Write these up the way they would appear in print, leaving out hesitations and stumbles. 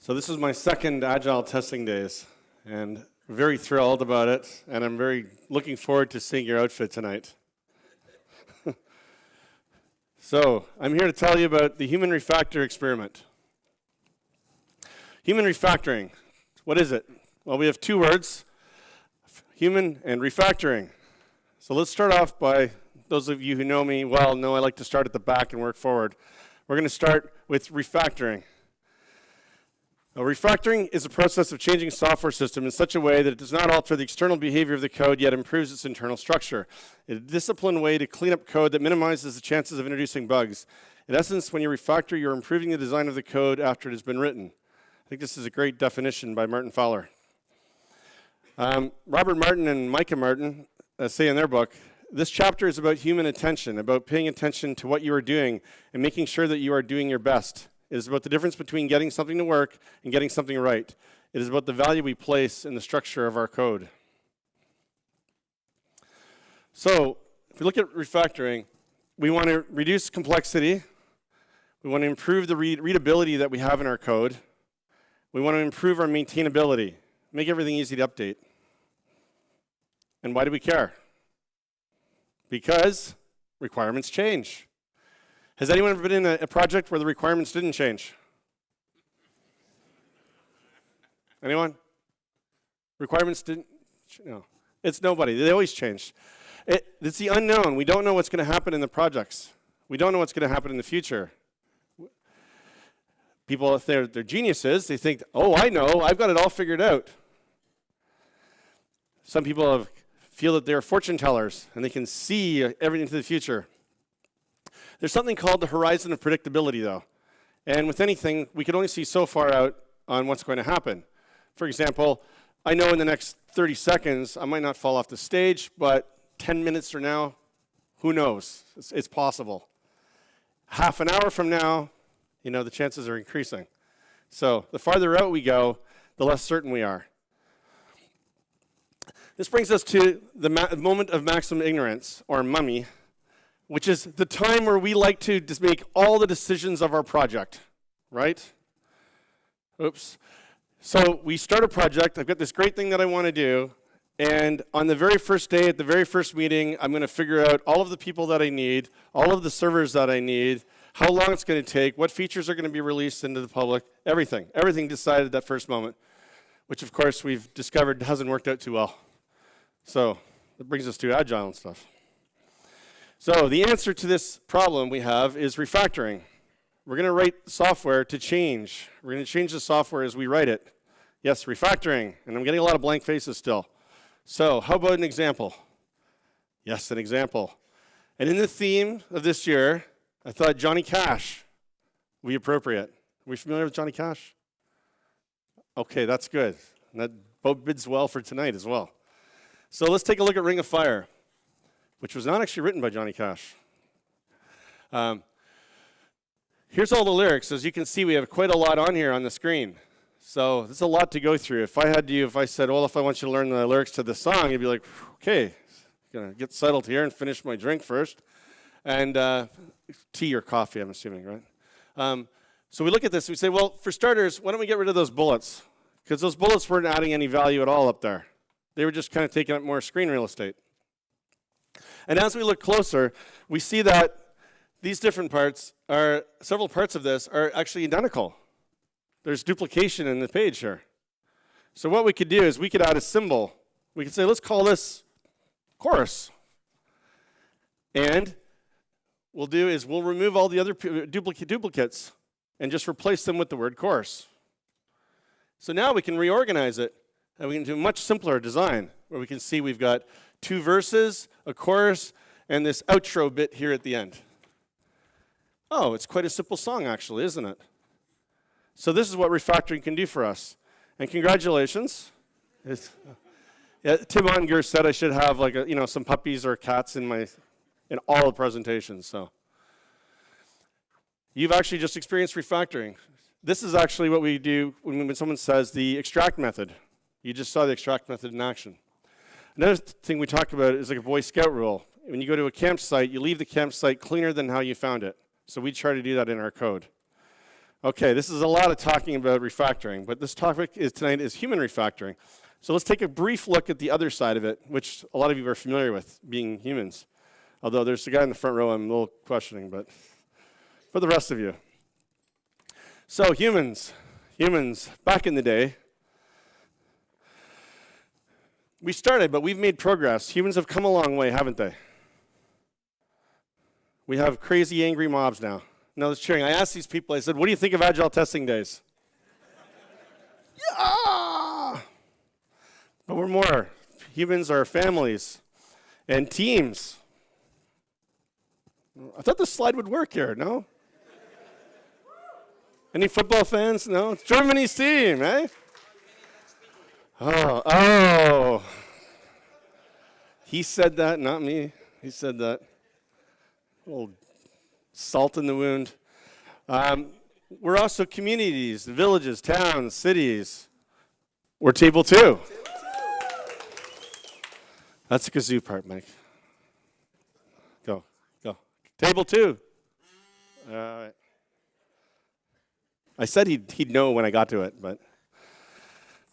So this is my second Agile testing days, and I'm very thrilled about it, and I'm very looking forward to seeing your outfit tonight. So I'm here to tell you about the human refactor experiment. Human refactoring, what is it? Well, we have two words, human and refactoring. So let's start off by, those of you who know me well know I like to start at the back and work forward. We're going to start with refactoring. Now, refactoring is a process of changing a software system in such a way that it does not alter the external behavior of the code, yet improves its internal structure. It's a disciplined way to clean up code that minimizes the chances of introducing bugs. In essence, when you refactor, you're improving the design of the code after it has been written. I think this is a great definition by Martin Fowler. Robert Martin and Micah Martin say in their book, this chapter is about human attention, about paying attention to what you are doing and making sure that you are doing your best. It is about the difference between getting something to work and getting something right. It is about the value we place in the structure of our code. So, if we look at refactoring, we want to reduce complexity. We want to improve the readability that we have in our code. We want to improve our maintainability, make everything easy to update. And why do we care? Because requirements change. Has anyone ever been in a project where the requirements didn't change? Anyone? Requirements didn't? No. It's nobody. They always change. It's the unknown. We don't know what's going to happen in the projects. We don't know what's going to happen in the future. People, if they're geniuses, they think, oh, I know. I've got it all figured out. Some people feel that they're fortune tellers, and they can see everything into the future. There's something called the horizon of predictability, though. And with anything, we can only see so far out on what's going to happen. For example, I know in the next 30 seconds, I might not fall off the stage, but 10 minutes from now, who knows? It's possible. Half an hour from now, the chances are increasing. So the farther out we go, the less certain we are. This brings us to the moment of maximum ignorance, or mummy, which is the time where we like to just make all the decisions of our project, right? Oops. So we start a project. I've got this great thing that I want to do, and on the very first day, at the very first meeting, I'm going to figure out all of the people that I need, all of the servers that I need, how long it's going to take, what features are going to be released into the public, everything. Everything decided at that first moment, which, of course, we've discovered hasn't worked out too well. So that brings us to Agile and stuff. So the answer to this problem we have is refactoring. We're going to write software to change. We're going to change the software as we write it. Yes, refactoring. And I'm getting a lot of blank faces still. So how about an example? Yes, an example. And in the theme of this year, I thought Johnny Cash would be appropriate. Are we familiar with Johnny Cash? Okay, that's good. And that bids well for tonight as well. So let's take a look at Ring of Fire, which was not actually written by Johnny Cash. Here's all the lyrics. As you can see, we have quite a lot on here on the screen. So there's a lot to go through. If I said, well, if I want you to learn the lyrics to the song, you'd be like, okay, gonna get settled here and finish my drink first. And tea or coffee, I'm assuming, right? So we look at this, we say, well, for starters, why don't we get rid of those bullets? Because those bullets weren't adding any value at all up there. They were just kind of taking up more screen real estate. And as we look closer, we see that these different parts several parts of this are actually identical. There's duplication in the page here. So what we could do is we could add a symbol. We could say, let's call this chorus. And we'll remove all the other duplicates and just replace them with the word chorus. So now we can reorganize it, and we can do a much simpler design, where we can see we've got two verses, a chorus, and this outro bit here at the end. Oh, it's quite a simple song, actually, isn't it? So this is what refactoring can do for us. And congratulations. Tim Unger said I should have some puppies or cats in all the presentations. So you've actually just experienced refactoring. This is actually what we do when someone says the extract method. You just saw the extract method in action. Another thing we talk about is like a Boy Scout rule. When you go to a campsite, you leave the campsite cleaner than how you found it. So we try to do that in our code. Okay, this is a lot of talking about refactoring, but this topic tonight is human refactoring. So let's take a brief look at the other side of it, which a lot of you are familiar with, being humans. Although there's a guy in the front row I'm a little questioning, but for the rest of you. So humans, back in the day, we started, but we've made progress. Humans have come a long way, haven't they? We have crazy, angry mobs now. Now that's cheering. I asked these people, I said, what do you think of Agile testing days? Yeah! But we're more. Humans are families and teams. I thought this slide would work here, no? Any football fans? No? It's Germany's team, eh? Oh. He said that, not me. He said that. A little salt in the wound. We're also communities, villages, towns, cities. We're table 2. That's the kazoo part, Mike. Go. Table 2. All right. I said he'd know when I got to it, but.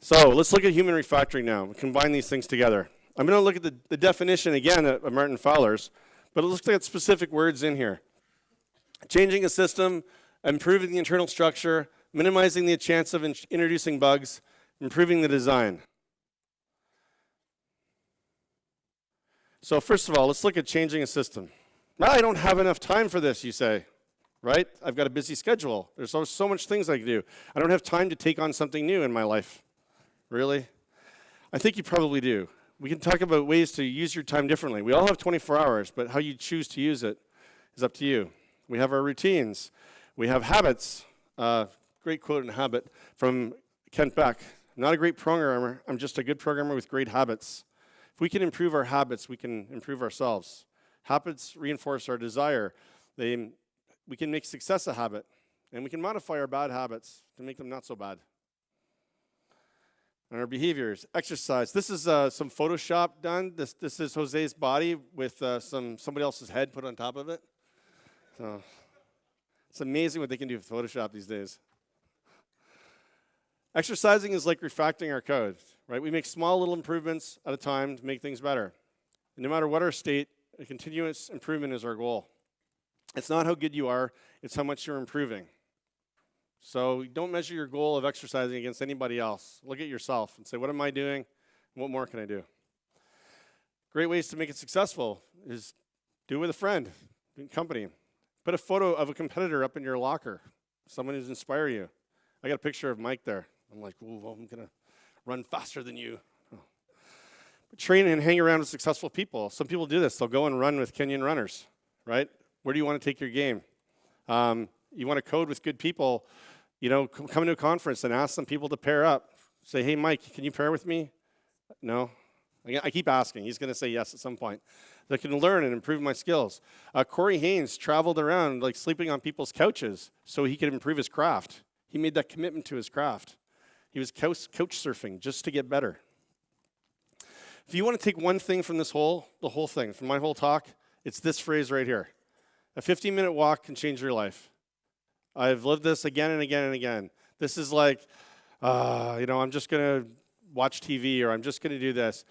So let's look at human refactoring now. We combine these things together. I'm going to look at the definition again of Martin Fowler's, but let's look at specific words in here. Changing a system, improving the internal structure, minimizing the chance of introducing bugs, improving the design. So first of all, let's look at changing a system. Well, I don't have enough time for this, you say, right? I've got a busy schedule. There's so much things I can do. I don't have time to take on something new in my life. Really? I think you probably do. We can talk about ways to use your time differently. We all have 24 hours, but how you choose to use it is up to you. We have our routines. We have habits. Great quote in Habit from Kent Beck. I'm not a great programmer. I'm just a good programmer with great habits. If we can improve our habits, we can improve ourselves. Habits reinforce our desire. We can make success a habit, and we can modify our bad habits to make them not so bad. And our behaviors, exercise. This is some Photoshop done. This is Jose's body with somebody else's head put on top of it. So it's amazing what they can do with Photoshop these days. Exercising is like refactoring our code, right? We make small little improvements at a time to make things better. And no matter what our state, a continuous improvement is our goal. It's not how good you are, it's how much you're improving. So don't measure your goal of exercising against anybody else. Look at yourself and say, what am I doing? What more can I do? Great ways to make it successful is do it with a friend, in company. Put a photo of a competitor up in your locker, someone who's inspired you. I got a picture of Mike there. I'm like, ooh, well, I'm going to run faster than you. Oh. But train and hang around with successful people. Some people do this. They'll go and run with Kenyan runners, right? Where do you want to take your game? You want to code with good people. You know, come to a conference and ask some people to pair up. Say, hey, Mike, can you pair with me? No? I keep asking. He's going to say yes at some point. That can learn and improve my skills. Corey Haynes traveled around like sleeping on people's couches so he could improve his craft. He made that commitment to his craft. He was couch surfing just to get better. If you want to take one thing from the whole thing, from my whole talk, it's this phrase right here. A 15-minute walk can change your life. I've lived this again and again and again. This is like, I'm just going to watch TV or I'm just going to do this.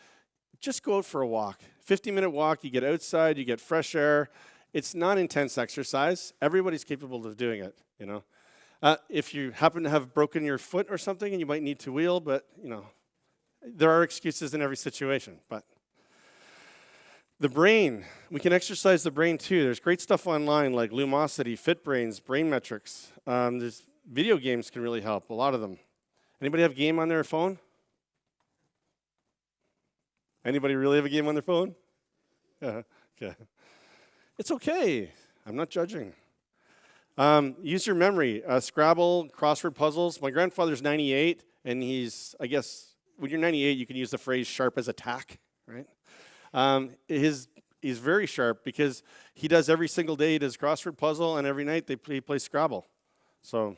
Just go out for a walk. 15-minute walk, you get outside, you get fresh air. It's not intense exercise. Everybody's capable of doing it, you know. If you happen to have broken your foot or something and you might need to wheel, but, there are excuses in every situation. But the brain, we can exercise the brain too. There's great stuff online like Lumosity, FitBrains, Brain Metrics. There's video games can really help, a lot of them. Anybody have a game on their phone? Anybody really have a game on their phone? Yeah, okay. It's okay. I'm not judging. Use your memory. Scrabble, crossword puzzles. My grandfather's 98, and I guess, when you're 98, you can use the phrase sharp as a tack, right? He's very sharp because he does every single day, he does crossword puzzle, and every night he plays Scrabble. So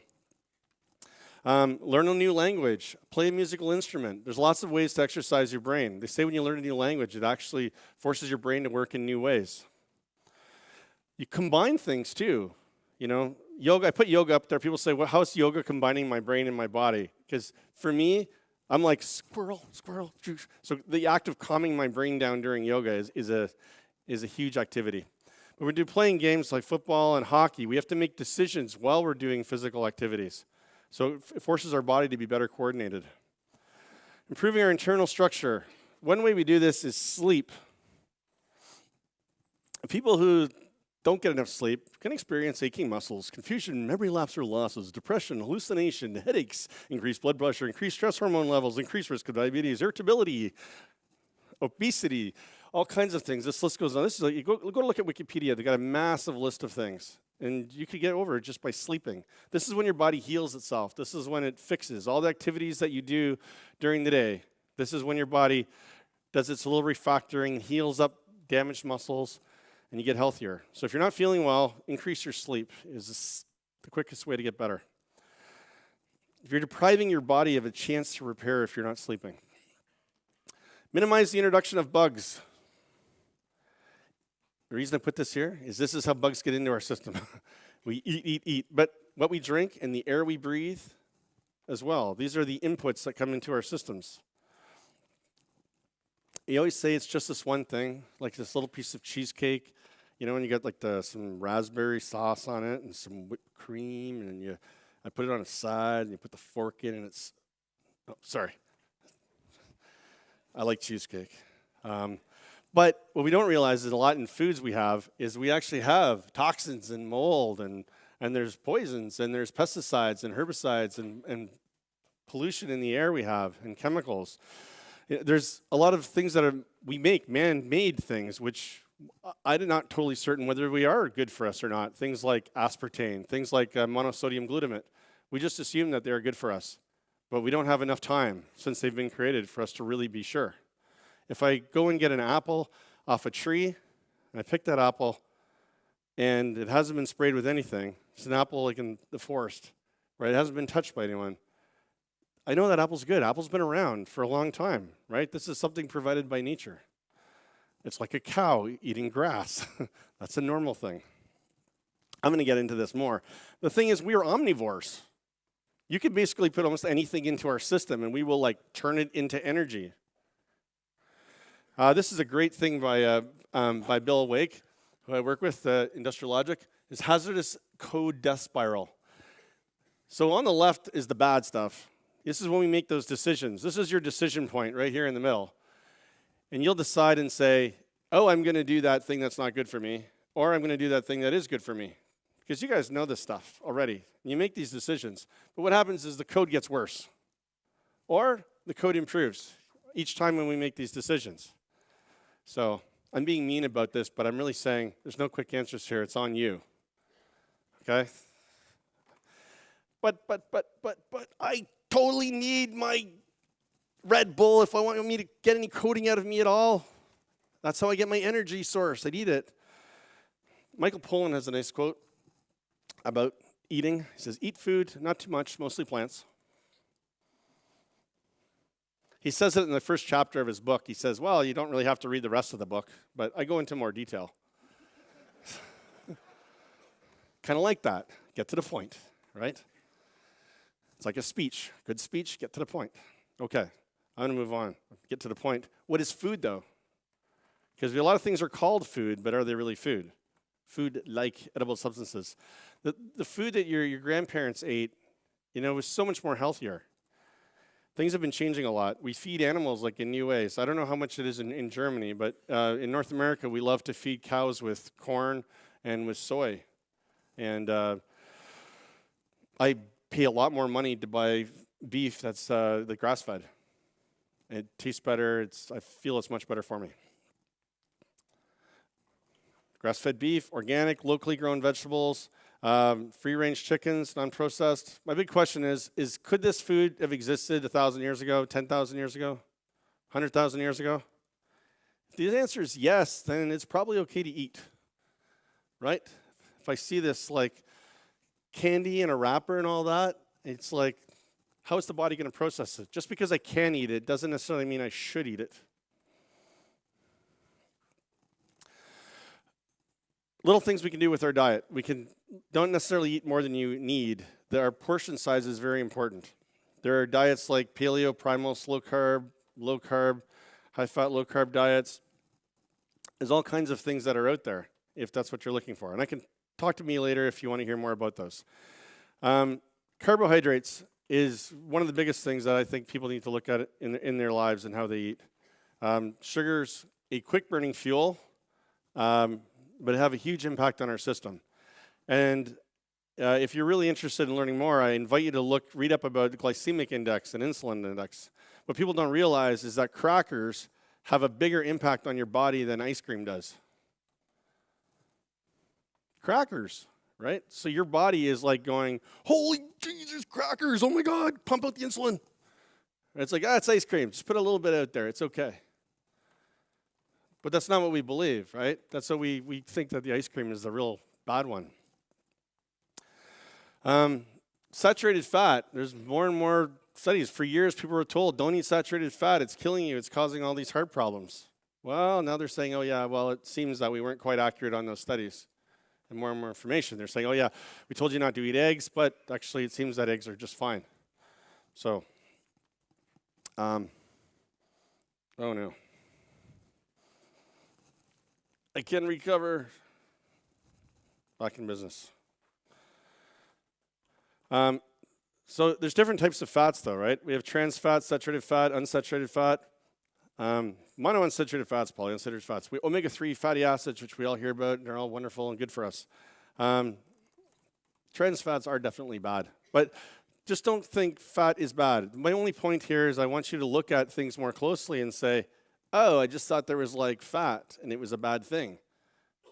learn a new language, play a musical instrument. There's lots of ways to exercise your brain. They say when you learn a new language, it actually forces your brain to work in new ways. You combine things too. You know, yoga, I put yoga up there. People say, well, how's yoga combining my brain and my body? Because for me, I'm like, squirrel, squirrel. So the act of calming my brain down during yoga is a huge activity. When we do playing games like football and hockey, we have to make decisions while we're doing physical activities. So it forces our body to be better coordinated. Improving our internal structure. One way we do this is sleep. People who don't get enough sleep can experience aching muscles, confusion, memory lapse or losses, depression, hallucination, headaches, increased blood pressure, increased stress hormone levels, increased risk of diabetes, irritability, obesity, all kinds of things. This list goes on. This is like, you go look at Wikipedia. They've got a massive list of things. And you could get over it just by sleeping. This is when your body heals itself. This is when it fixes all the activities that you do during the day. This is when your body does its little refactoring, heals up damaged muscles, and you get healthier. So if you're not feeling well, increase your sleep is the quickest way to get better. If you're depriving your body of a chance to repair if you're not sleeping. Minimize the introduction of bugs. The reason I put this here is this is how bugs get into our system. We eat, but what we drink and the air we breathe as well. These are the inputs that come into our systems. You always say it's just this one thing, like this little piece of cheesecake, you know, and you got like some raspberry sauce on it and some whipped cream, and I put it on a side, and you put the fork in, and it's, oh, sorry. I like cheesecake. But what we don't realize is a lot in foods we have is we actually have toxins and mold, and there's poisons, and there's pesticides and herbicides and pollution in the air we have, and chemicals. There's a lot of things that we make, man-made things, which I'm not totally certain whether we are good for us or not. Things like aspartame, things like monosodium glutamate. We just assume that they're good for us, but we don't have enough time since they've been created for us to really be sure. If I go and get an apple off a tree, and I pick that apple, and it hasn't been sprayed with anything, it's an apple like in the forest, right? It hasn't been touched by anyone. I know that apple's good. Apple's been around for a long time, right? This is something provided by nature. It's like a cow eating grass. That's a normal thing. I'm going to get into this more. The thing is, we are omnivores. You could basically put almost anything into our system, and we will like turn it into energy. This is a great thing by Bill Wake, who I work with, Industrial Logic, is hazardous code death spiral. So on the left is the bad stuff. This is when we make those decisions. This is your decision point right here in the middle. And you'll decide and say, oh, I'm going to do that thing that's not good for me, or I'm going to do that thing that is good for me. Because you guys know this stuff already. You make these decisions. But what happens is the code gets worse, or the code improves each time when we make these decisions. So I'm being mean about this, but I'm really saying there's no quick answers here. It's on you. Okay? But I totally need my Red Bull if I want me to get any coding out of me at all. That's how I get my energy source. I need it. Michael Pollan has a nice quote about eating. He says, eat food, not too much, mostly plants. He says it in the first chapter of his book. He says, well, you don't really have to read the rest of the book, but I go into more detail. Kind of like that. Get to the point, right? It's like a speech. Good speech, get to the point. Okay, I'm going to move on. Get to the point. What is food, though? Because a lot of things are called food, but are they really food? Food like edible substances. The food that your grandparents ate, you know, was so much more healthier. Things have been changing a lot. We feed animals like in new ways. I don't know how much it is in Germany, but in North America, we love to feed cows with corn and with soy. And I pay a lot more money to buy beef that's the grass-fed. It tastes better. I feel it's much better for me. Grass-fed beef, organic, locally grown vegetables, free-range chickens, non-processed. My big question is could this food have existed 1,000 years ago, 10,000 years ago, 100,000 years ago? If the answer is yes, then it's probably okay to eat, right? If I see this like candy in a wrapper and all that, it's like, how is the body going to process it? Just because I can eat it doesn't necessarily mean I should eat it. Little things we can do with our diet. Don't necessarily eat more than you need. Our portion size is very important. There are diets like paleo, primal, slow carb, high fat, low carb diets. There's all kinds of things that are out there if that's what you're looking for. And I can talk to me later if you want to hear more about those. Carbohydrates is one of the biggest things that I think people need to look at in their lives and how they eat. Sugar's a quick burning fuel, but have a huge impact on our system. And if you're really interested in learning more, I invite you to read up about the glycemic index and insulin index. What people don't realize is that crackers have a bigger impact on your body than ice cream does. Crackers, right? So your body is like going, holy Jesus, crackers, oh my God, pump out the insulin. And it's like, it's ice cream, just put a little bit out there, it's okay. But that's not what we believe, right? That's what we think that the ice cream is the real bad one. Saturated fat, there's more and more studies. For years, people were told, don't eat saturated fat, it's killing you, it's causing all these heart problems. Well, now they're saying, oh yeah, well, it seems that we weren't quite accurate on those studies. And more information. They're saying, oh yeah, we told you not to eat eggs, but actually it seems that eggs are just fine. So, oh no. I can recover. Back in business. So there's different types of fats though, right? We have trans fat, saturated fat, unsaturated fat. Monounsaturated fats, polyunsaturated fats. Omega-3 fatty acids, which we all hear about, and they're all wonderful and good for us. Trans fats are definitely bad, but just don't think fat is bad. My only point here is I want you to look at things more closely and say, oh, I just thought there was like fat and it was a bad thing.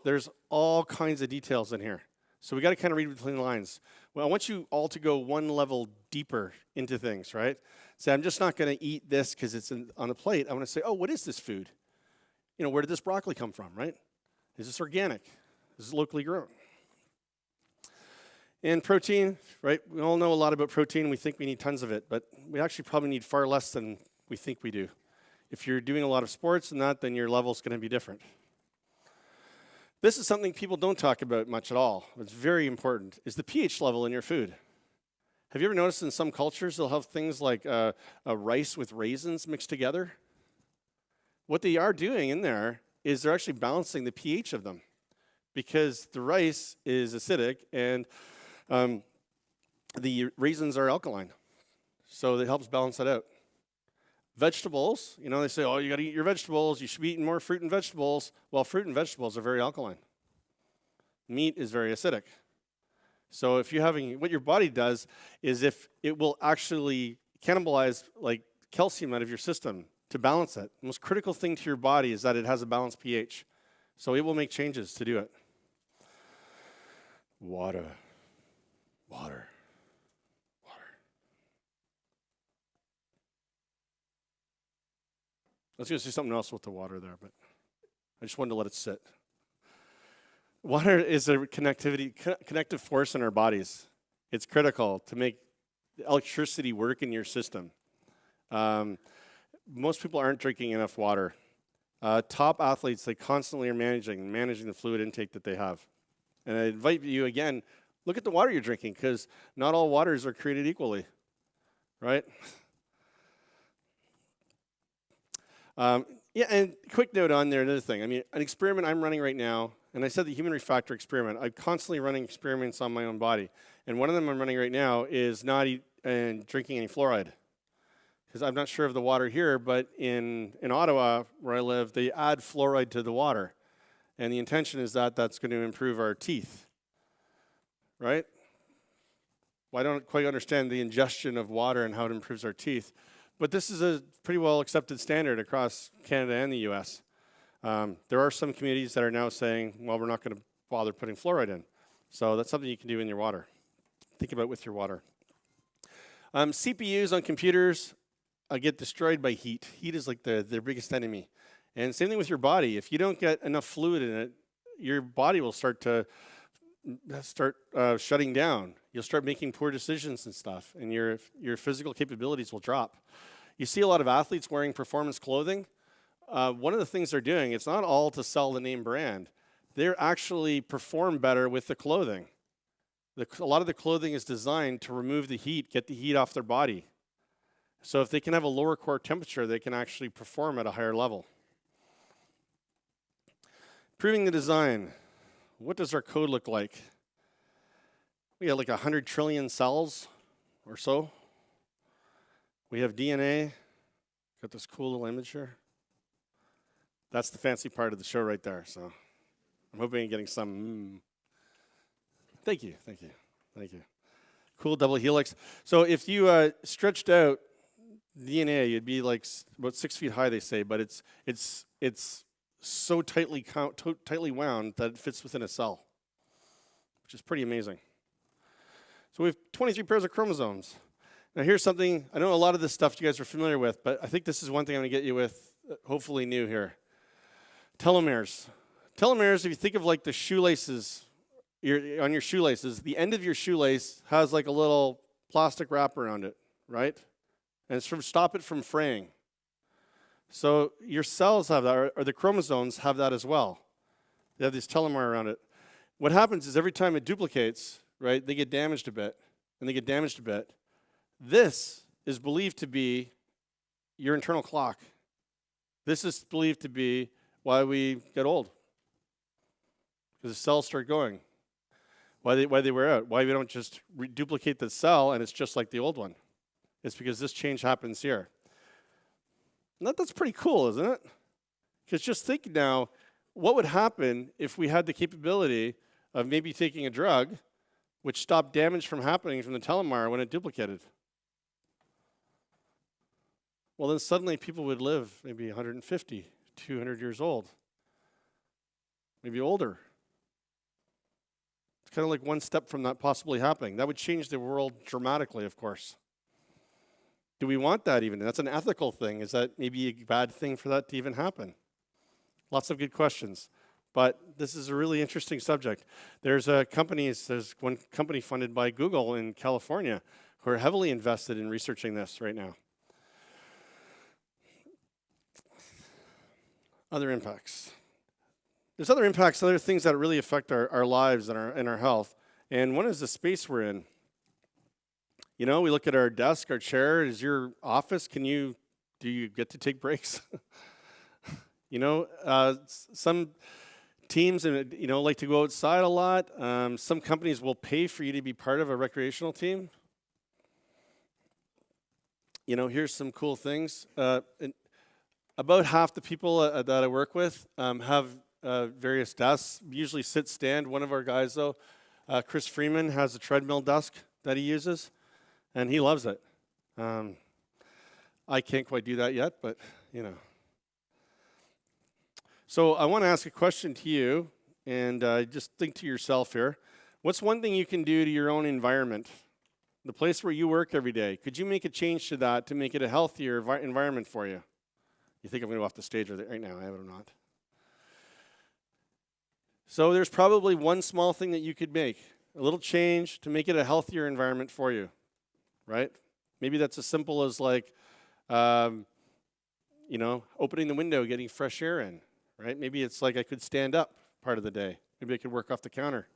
There's all kinds of details in here. So we got to kind of read between the lines. Well, I want you all to go one level deeper into things, right? Say, I'm just not going to eat this because it's on the plate. I want to say, oh, what is this food? Where did this broccoli come from, right? Is this organic? Is this locally grown? And protein, right? We all know a lot about protein. We think we need tons of it, but we actually probably need far less than we think we do. If you're doing a lot of sports and that, then your level's going to be different. This is something people don't talk about much at all. It's very important, is the pH level in your food. Have you ever noticed in some cultures they'll have things like a rice with raisins mixed together? What they are doing in there is they're actually balancing the pH of them because the rice is acidic and the raisins are alkaline. So it helps balance that out. Vegetables, they say, oh, you got to eat your vegetables. You should be eating more fruit and vegetables. Well, fruit and vegetables are very alkaline. Meat is very acidic. So if you're having, what your body does is if it will actually cannibalize like calcium out of your system to balance it. The most critical thing to your body is that it has a balanced pH. So it will make changes to do it. Water. Let's just do something else with the water there, but I just wanted to let it sit. Water is a connective force in our bodies. It's critical to make electricity work in your system. Most people aren't drinking enough water. Top athletes, they constantly are managing the fluid intake that they have. And I invite you again, look at the water you're drinking because not all waters are created equally, right? Yeah, and quick note on there, another thing. An experiment I'm running right now, and I said the human refactor experiment. I'm constantly running experiments on my own body. And one of them I'm running right now is not drinking any fluoride. Because I'm not sure of the water here, but in Ottawa, where I live, they add fluoride to the water. And the intention is that that's going to improve our teeth. Right? Well, I don't quite understand the ingestion of water and how it improves our teeth. But this is a pretty well accepted standard across Canada and the US. There are some communities that are now saying, well, we're not going to bother putting fluoride in. So that's something you can do in your water. Think about with your water. CPUs on computers get destroyed by heat. Heat is like their biggest enemy. And same thing with your body. If you don't get enough fluid in it, your body will start shutting down. You'll start making poor decisions and stuff, and your physical capabilities will drop. You see a lot of athletes wearing performance clothing. One of the things they're doing, it's not all to sell the name brand. they actually perform better with the clothing. A lot of the clothing is designed to remove the heat, get the heat off their body. So if they can have a lower core temperature, they can actually perform at a higher level. Improving the design. What does our code look like? We have like 100 trillion cells or so. We have DNA. Got this cool little image here. That's the fancy part of the show right there. So I'm hoping you're getting some. Thank you. Cool double helix. So if you stretched out DNA, you'd be like about 6 feet high, they say, but it's so tightly wound that it fits within a cell, which is pretty amazing. So we have 23 pairs of chromosomes. Now here's something, I know a lot of this stuff you guys are familiar with, but I think this is one thing I'm going to get you with, hopefully new here. Telomeres. Telomeres, if you think of like the shoelaces, on your shoelaces, the end of your shoelace has like a little plastic wrap around it, right? And it's to stop it from fraying. So your cells have that, or the chromosomes have that as well. They have this telomere around it. What happens is every time it duplicates, right, they get damaged a bit, and they get damaged a bit. This is believed to be your internal clock. This is believed to be why we get old. Because the cells start going. Why they wear out. Why we don't just duplicate the cell and it's just like the old one. It's because this change happens here. And that's pretty cool, isn't it? Because just think now, what would happen if we had the capability of maybe taking a drug which stopped damage from happening from the telomere when it duplicated? Well, then suddenly people would live maybe 150, 200 years old, maybe older. It's kind of like one step from that possibly happening. That would change the world dramatically, of course. Do we want that even? That's an ethical thing. Is that maybe a bad thing for that to even happen? Lots of good questions. But this is a really interesting subject. There's one company funded by Google in California who are heavily invested in researching this right now. Other impacts. There's other impacts, other things that really affect our lives and our health. And one is the space we're in. You know, we look at our desk, our chair. Is your office? Do you get to take breaks? You know, some teams, like to go outside a lot. Some companies will pay for you to be part of a recreational team. You know, here's some cool things. About half the people that I work with have various desks, usually sit, stand. One of our guys, though, Chris Freeman, has a treadmill desk that he uses, and he loves it. I can't quite do that yet, but, you know. So I want to ask a question to you, and just think to yourself here. What's one thing you can do to your own environment, the place where you work every day? Could you make a change to that to make it a healthier environment for you? You think I'm going to go off the stage right now, I am not. So there's probably one small thing that you could make, a little change to make it a healthier environment for you, right? Maybe that's as simple as like, opening the window, getting fresh air in, right? Maybe it's like I could stand up part of the day. Maybe I could work off the counter.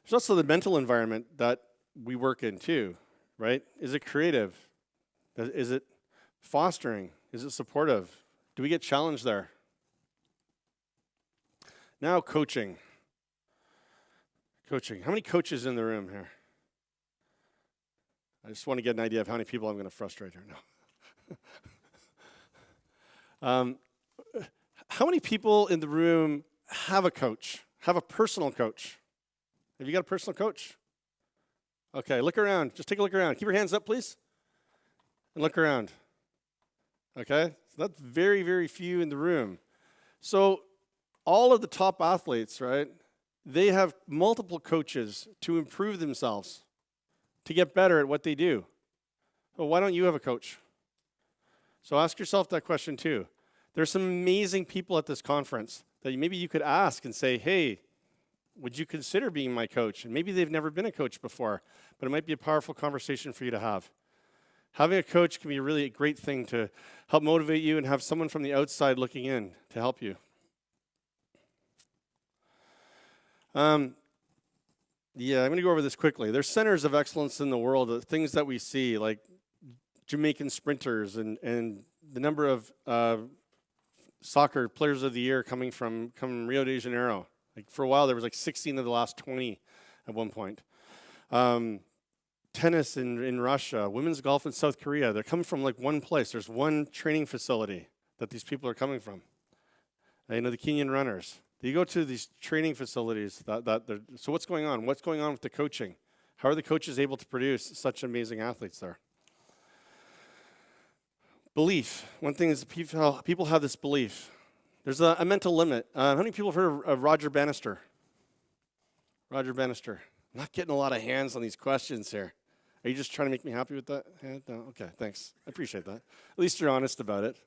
There's also the mental environment that we work in too, right? Is it creative? Is it fostering? Is it supportive? Do we get challenged there? Now coaching. Coaching. How many coaches in the room here? I just want to get an idea of how many people I'm going to frustrate here now. How many people in the room have a coach, have a personal coach? Have you got a personal coach? Okay, look around. Just take a look around. Keep your hands up, please. And look around. Okay? So that's very, very few in the room. So all of the top athletes, right, they have multiple coaches to improve themselves, to get better at what they do. Well, why don't you have a coach? So ask yourself that question too. There's some amazing people at this conference that maybe you could ask and say, hey, would you consider being my coach? And maybe they've never been a coach before, but it might be a powerful conversation for you to have. Having a coach can be really a great thing to help motivate you and have someone from the outside looking in to help you. Yeah, I'm going to go over this quickly. There's centers of excellence in the world, things that we see, like Jamaican sprinters and the number of soccer players of the year coming from Rio de Janeiro. Like for a while, there was like 16 of the last 20 at one point. Tennis in Russia, women's golf in South Korea. They're coming from like one place. There's one training facility that these people are coming from. You know, the Kenyan runners. You go to these training facilities. So what's going on? What's going on with the coaching? How are the coaches able to produce such amazing athletes there? Belief. One thing is people have this belief. There's a mental limit. How many people have heard of Roger Bannister? Roger Bannister. I'm not getting a lot of hands on these questions here. Are you just trying to make me happy with that? No? Okay, thanks. I appreciate that. At least you're honest about it.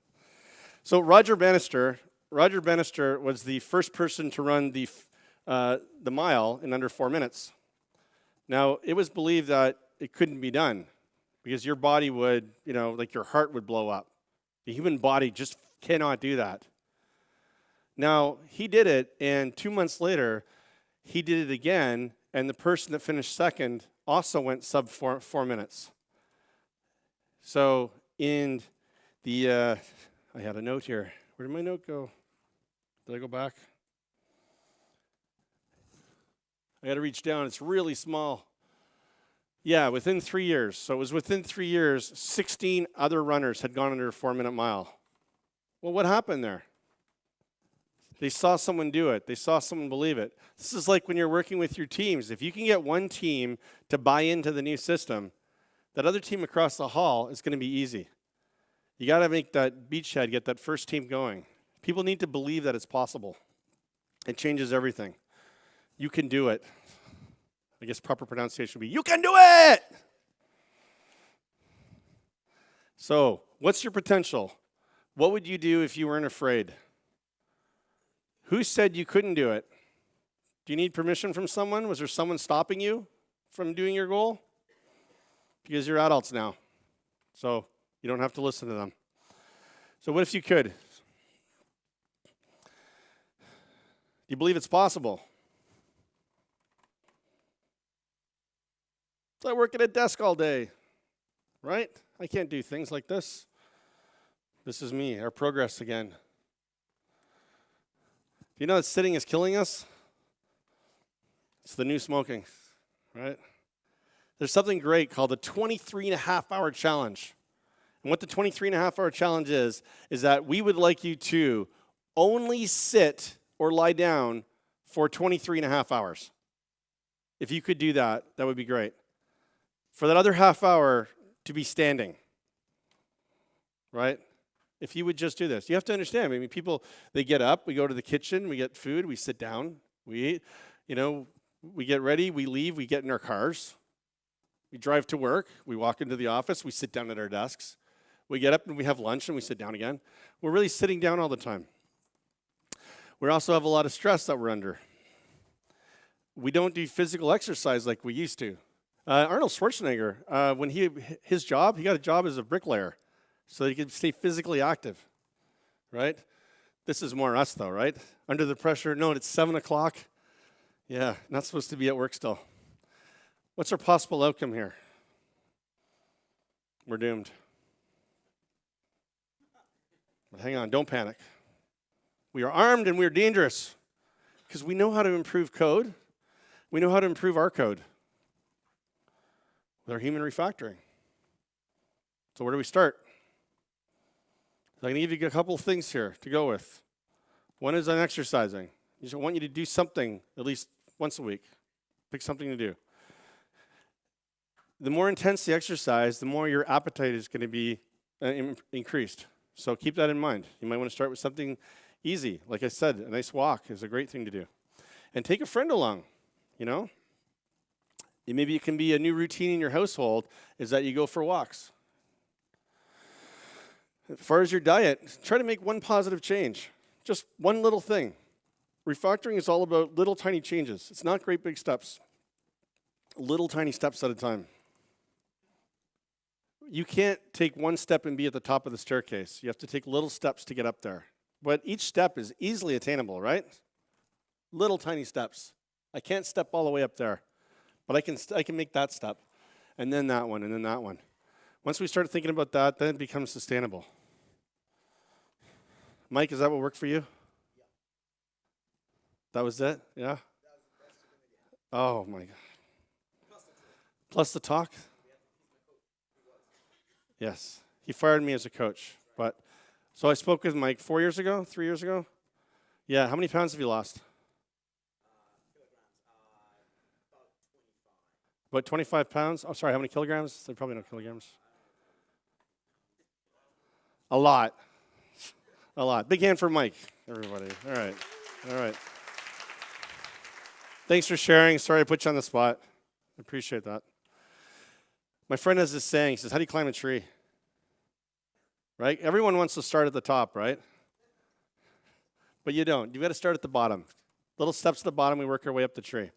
So Roger Bannister was the first person to run the mile in under 4 minutes. Now, it was believed that it couldn't be done because your body would, like your heart would blow up. The human body just cannot do that. Now, he did it, and 2 months later, he did it again, and the person that finished second also went sub 4 minutes. So in the, I had a note here. Where did my note go? Did I go back? I got to reach down. It's really small. Yeah, within 3 years. So it was within 3 years, 16 other runners had gone under a 4-minute mile. Well, what happened there? They saw someone do it. They saw someone believe it. This is like when you're working with your teams. If you can get one team to buy into the new system, that other team across the hall is going to be easy. You got to make that beachhead, get that first team going. People need to believe that it's possible. It changes everything. You can do it. I guess proper pronunciation would be, you can do it! So, what's your potential? What would you do if you weren't afraid? Who said you couldn't do it? Do you need permission from someone? Was there someone stopping you from doing your goal? Because you're adults now. So you don't have to listen to them. So what if you could? Do you believe it's possible? It's like working at a desk all day, right? I can't do things like this. This is me, our progress again. Do you know that sitting is killing us? It's the new smoking, right? There's something great called the 23.5-hour challenge. And what the 23.5-hour challenge is that we would like you to only sit or lie down for 23.5 hours. If you could do that, that would be great. For that other half hour to be standing, right? If you would just do this. You have to understand, I mean, people, they get up, we go to the kitchen, we get food, we sit down, we eat, we get ready, we leave, we get in our cars, we drive to work, we walk into the office, we sit down at our desks, we get up and we have lunch and we sit down again. We're really sitting down all the time. We also have a lot of stress that we're under. We don't do physical exercise like we used to. Arnold Schwarzenegger, when he got a job as a bricklayer, so he could stay physically active, right? This is more us, though, right? Under the pressure, no, it's 7 o'clock. Yeah, not supposed to be at work still. What's our possible outcome here? We're doomed. But hang on, don't panic. We are armed and we're dangerous because we know how to improve code. We know how to improve our code with our human refactoring. So where do we start? I'm going to give you a couple of things here to go with. One is on exercising. I want you to do something at least once a week. Pick something to do. The more intense the exercise, the more your appetite is going to be increased. So keep that in mind. You might want to start with something easy. Like I said, a nice walk is a great thing to do. And take a friend along, Maybe it can be a new routine in your household is that you go for walks. As far as your diet, try to make one positive change. Just one little thing. Refactoring is all about little tiny changes. It's not great big steps. Little tiny steps at a time. You can't take one step and be at the top of the staircase. You have to take little steps to get up there. But each step is easily attainable, right? Little tiny steps. I can't step all the way up there, but I can make that step, and then that one, and then that one. Once we start thinking about that, then it becomes sustainable. Mike, is that what worked for you? Yeah. That was it? Yeah? Oh, my God. Plus the talk? Yes. He fired me as a coach. But so I spoke with Mike 4 years ago, 3 years ago. Yeah, how many pounds have you lost? About 25 pounds? Oh, sorry, how many kilograms? They're probably no kilograms. A lot. A lot. Big hand for Mike, everybody. All right. All right. Thanks for sharing. Sorry I put you on the spot. I appreciate that. My friend has this saying. He says, how do you climb a tree? Right? Everyone wants to start at the top, right? But you don't. You've got to start at the bottom. Little steps at the bottom, we work our way up the tree.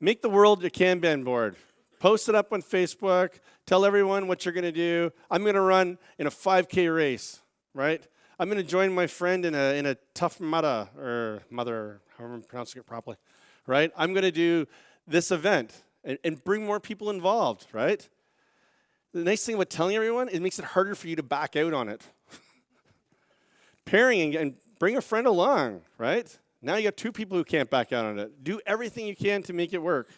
Make the world your Kanban board. Post it up on Facebook. Tell everyone what you're going to do. I'm going to run in a 5K race, right? I'm going to join my friend in a tough mudder, however I'm pronouncing it properly, right? I'm going to do this event and bring more people involved, right? The nice thing about telling everyone, it makes it harder for you to back out on it. Pairing and bring a friend along, right? Now you got 2 people who can't back out on it. Do everything you can to make it work.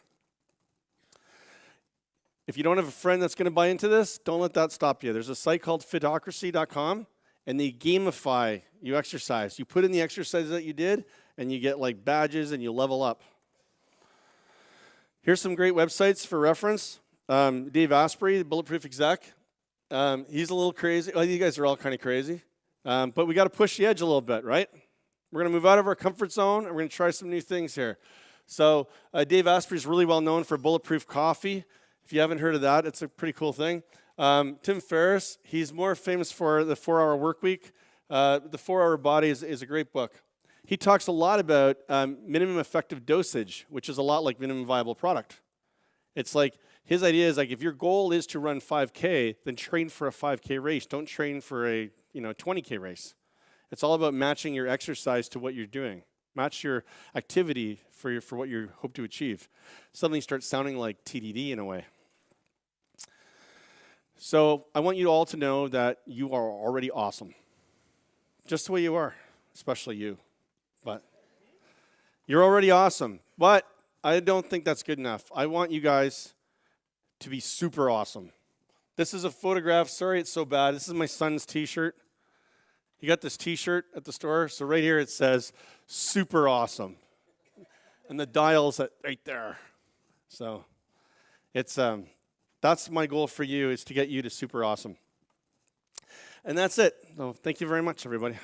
If you don't have a friend that's going to buy into this, don't let that stop you. There's a site called fitocracy.com, and they gamify you exercise. You put in the exercises that you did, and you get like badges, and you level up. Here's some great websites for reference. Dave Asprey, the Bulletproof exec. He's a little crazy. Well, you guys are all kind of crazy. But we got to push the edge a little bit, right? We're going to move out of our comfort zone, and we're going to try some new things here. So Dave Asprey is really well known for Bulletproof Coffee. If you haven't heard of that, it's a pretty cool thing. Tim Ferriss, he's more famous for the 4-Hour Workweek. The 4-Hour Body is a great book. He talks a lot about minimum effective dosage, which is a lot like minimum viable product. It's like, his idea is like, if your goal is to run 5K, then train for a 5K race. Don't train for a 20K race. It's all about matching your exercise to what you're doing. Match your activity for what you hope to achieve. Suddenly starts sounding like TDD in a way. So I want you all to know that you are already awesome. Just the way you are, especially you. But you're already awesome. But I don't think that's good enough. I want you guys to be super awesome. This is a photograph. Sorry it's so bad. This is my son's t-shirt. He got this t-shirt at the store. So right here it says, super awesome. And the dial's right there. So it's that's my goal for you, is to get you to super awesome. And that's it. So thank you very much, everybody.